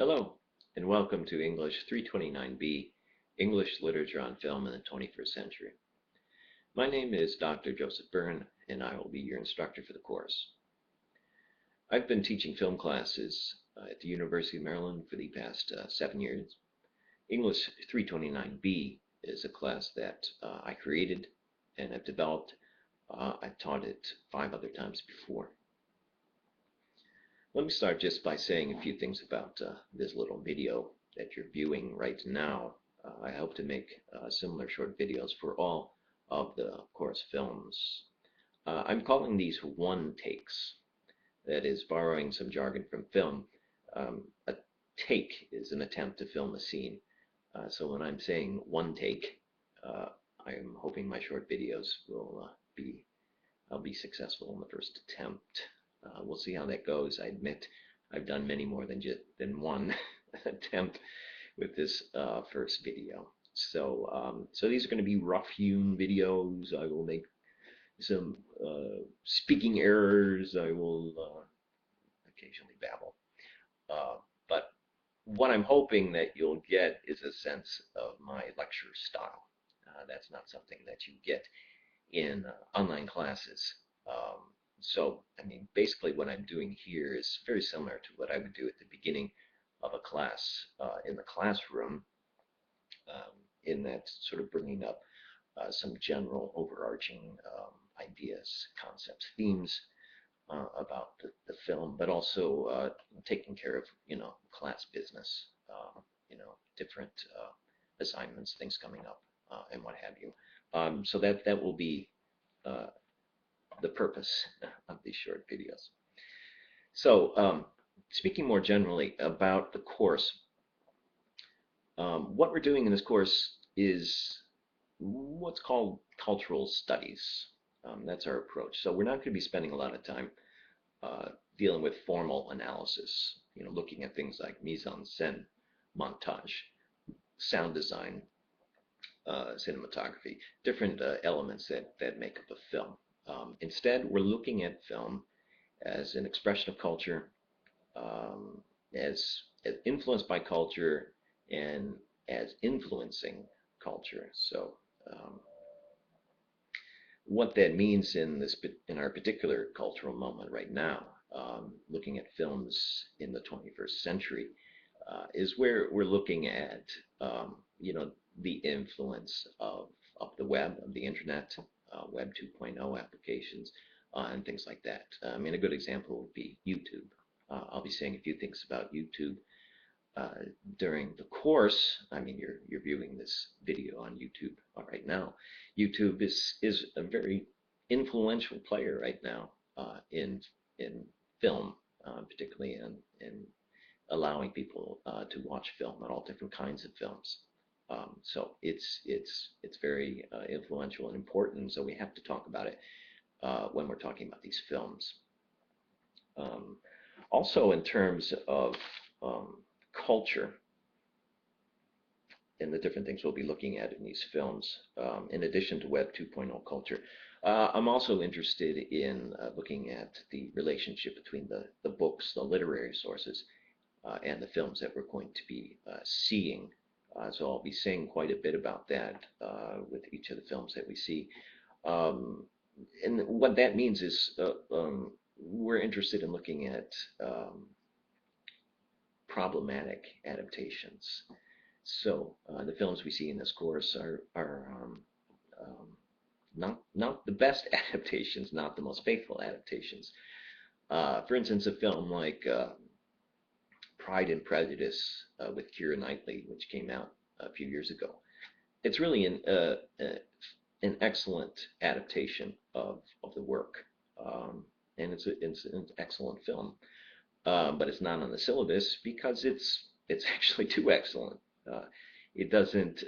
Hello, and welcome to English 329B, English Literature on Film in the 21st Century. My name is Dr. Joseph Byrne, and I will be your instructor for the course. I've been teaching film classes at the University of Maryland for the past 7 years. English 329B is a class that I created and have developed. I've taught it 5 other times before. Let me start just by saying a few things about this little video that you're viewing right now. I hope to make similar short videos for all of the course films. I'm calling these one takes. That is, borrowing some jargon from film. A take is an attempt to film a scene. So when I'm saying one take, I'm hoping my short videos will I'll be successful in the first attempt. We'll see how that goes. I admit I've done many more than one attempt with this first video. So these are going to be rough-hewn videos. I will make some speaking errors. I will occasionally babble. But what I'm hoping that you'll get is a sense of my lecture style. That's not something that you get in online classes. So, I mean, basically what I'm doing here is very similar to what I would do at the beginning of a class in the classroom, in that sort of bringing up some general overarching ideas, concepts, themes about the film, but also taking care of, class business, different assignments, things coming up, and what have you. So that will be the purpose of these short videos. So speaking more generally about the course, what we're doing in this course is what's called cultural studies. That's our approach. So we're not going to be spending a lot of time dealing with formal analysis, looking at things like mise-en-scène, montage, sound design, cinematography, different elements that make up a film. Instead, we're looking at film as an expression of culture, as influenced by culture, and as influencing culture. So, what that means in our particular cultural moment right now, looking at films in the 21st century, is where we're looking at, the influence of the web, of the internet, Web 2.0 applications, and things like that. I mean, a good example would be YouTube. I'll be saying a few things about YouTube during the course. I mean, you're viewing this video on YouTube right now. YouTube is a very influential player right now in film, particularly in allowing people to watch film and all different kinds of films. So it's very influential and important. So we have to talk about it when we're talking about these films. Also, in terms of culture and the different things we'll be looking at in these films, in addition to Web 2.0 culture, I'm also interested in looking at the relationship between the books, the literary sources, and the films that we're going to be seeing. So I'll be saying quite a bit about that with each of the films that we see. And what that means is we're interested in looking at problematic adaptations. So the films we see in this course are not the best adaptations, not the most faithful adaptations. For instance, a film like Pride and Prejudice with Keira Knightley, which came out a few years ago. It's really an excellent adaptation of the work, and it's an excellent film. But it's not on the syllabus because it's actually too excellent. It doesn't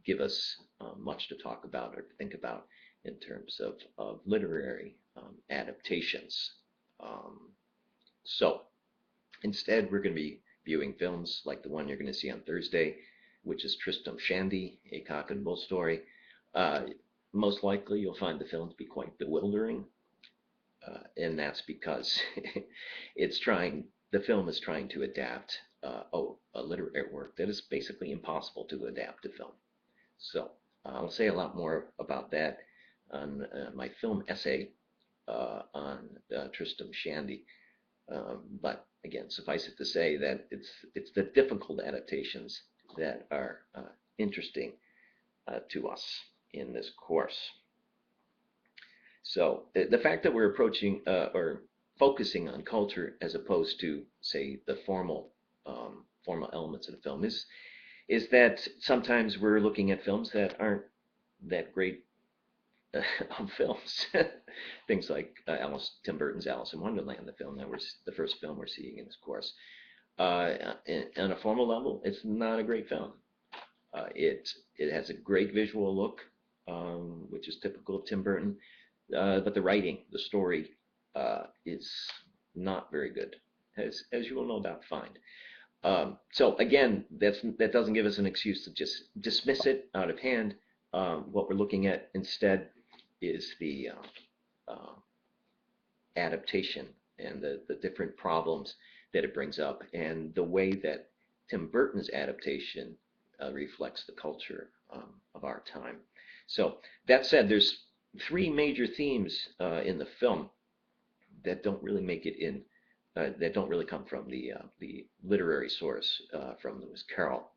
give us much to talk about or to think about in terms of literary adaptations. So instead, we're going to be viewing films like the one you're going to see on Thursday, which is Tristram Shandy, A Cock and Bull Story. Most likely, you'll find the film to be quite bewildering, and that's because the film is trying to adapt a literary work that is basically impossible to adapt to film. So I'll say a lot more about that on my film essay on Tristram Shandy. But again, suffice it to say that it's the difficult adaptations that are interesting to us in this course. So the fact that we're approaching or focusing on culture as opposed to, say, the formal elements of the film is that sometimes we're looking at films that aren't that great films. Things like Tim Burton's Alice in Wonderland, the first film we're seeing in this course. On a formal level, it's not a great film. It has a great visual look, which is typical of Tim Burton, but the writing, the story, is not very good, as you will no doubt find. So again, that doesn't give us an excuse to just dismiss it out of hand. What we're looking at instead is the adaptation and the different problems that it brings up, and the way that Tim Burton's adaptation reflects the culture of our time. So that said, there's three major themes in the film that don't really make it in, that don't really come from the literary source from Lewis Carroll.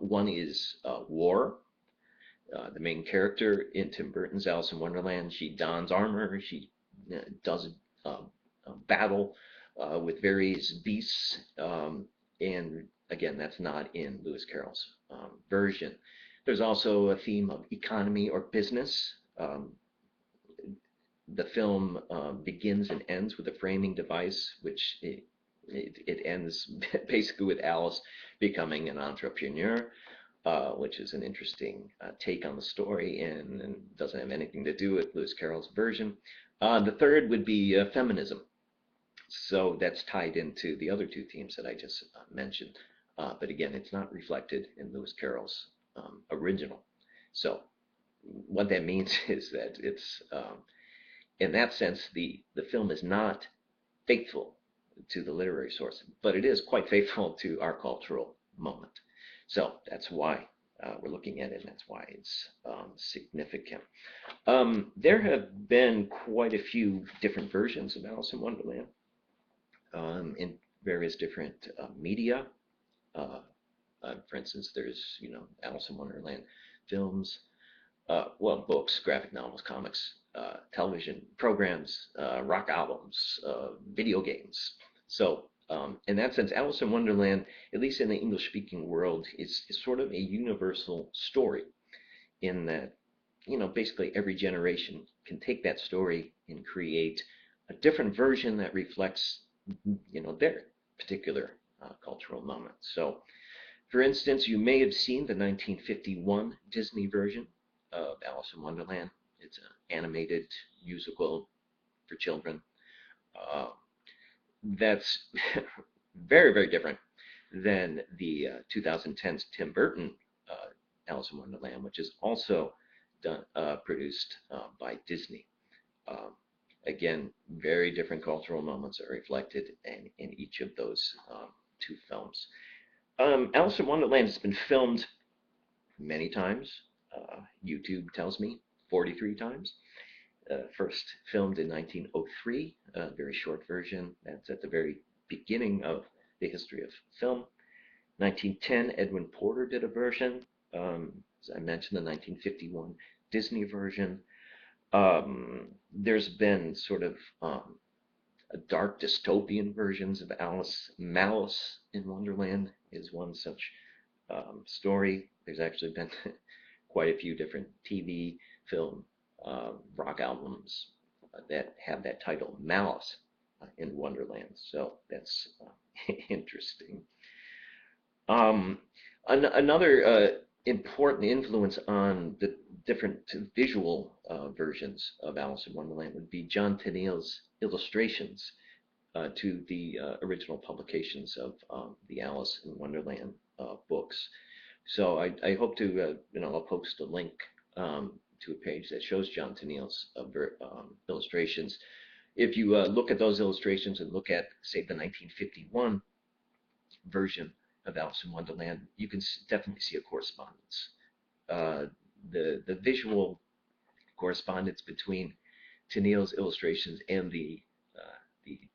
One is war. The main character in Tim Burton's Alice in Wonderland, she dons armor, she does battle with various beasts, and again, that's not in Lewis Carroll's version. There's also a theme of economy or business. The film begins and ends with a framing device, which it ends basically with Alice becoming an entrepreneur, which is an interesting take on the story and doesn't have anything to do with Lewis Carroll's version. The third would be feminism. So that's tied into the other two themes that I just mentioned. But again, it's not reflected in Lewis Carroll's original. So what that means is that it's, in that sense, the film is not faithful to the literary source, but it is quite faithful to our cultural moment. So that's why we're looking at it, and that's why it's significant. There have been quite a few different versions of Alice in Wonderland in various different media. For instance, there's Alice in Wonderland films, books, graphic novels, comics, television programs, rock albums, video games. So in that sense, Alice in Wonderland, at least in the English-speaking world, is sort of a universal story in that, basically every generation can take that story and create a different version that reflects, their particular cultural moment. So, for instance, you may have seen the 1951 Disney version of Alice in Wonderland. It's an animated musical for children. That's very, very different than the 2010's Tim Burton Alice in Wonderland, which is also produced by Disney. Again, very different cultural moments are reflected in each of those two films. Alice in Wonderland has been filmed many times. YouTube tells me 43 times. First filmed in 1903, a very short version. That's at the very beginning of the history of film. 1910, Edwin Porter did a version. As I mentioned, the 1951 Disney version. There's been sort of a dark dystopian versions of Alice. Malice in Wonderland is one such story. There's actually been quite a few different TV, film, rock albums that have that title, Malice in Wonderland. So that's interesting. Another important influence on the different visual versions of Alice in Wonderland would be John Tenniel's illustrations to the original publications of the Alice in Wonderland books. So I hope to, I'll post a link to a page that shows John Tenniel's illustrations. If you look at those illustrations and look at, say, the 1951 version of Alice in Wonderland, you can definitely see a correspondence. Uh, the visual correspondence between Tennille's illustrations and the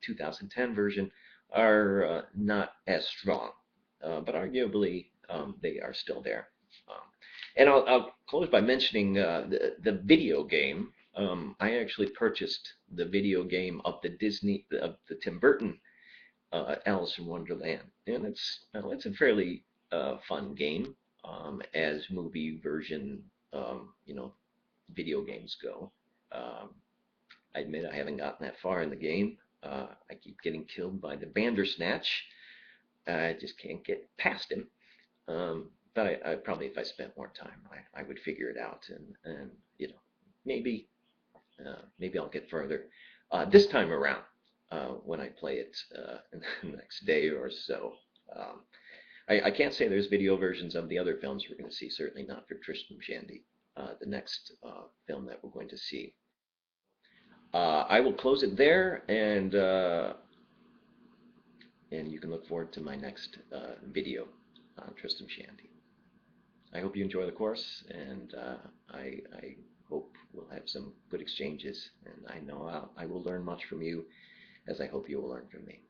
2010 version are not as strong, but arguably they are still there. Um, and I'll close by mentioning the video game. I actually purchased the video game of the Tim Burton Alice in Wonderland, and it's a fairly fun game as movie version, video games go. Um, I admit I haven't gotten that far in the game. I keep getting killed by the Bandersnatch. I just can't get past him. But I probably, if I spent more time, I would figure it out, and maybe maybe I'll get further this time around when I play it in the next day or so. Um, I can't say there's video versions of the other films we're going to see. Certainly not for Tristram Shandy, the next film that we're going to see. I will close it there, and you can look forward to my next video on Tristram Shandy. I hope you enjoy the course, and I hope we'll have some good exchanges, and I know I will learn much from you, as I hope you will learn from me.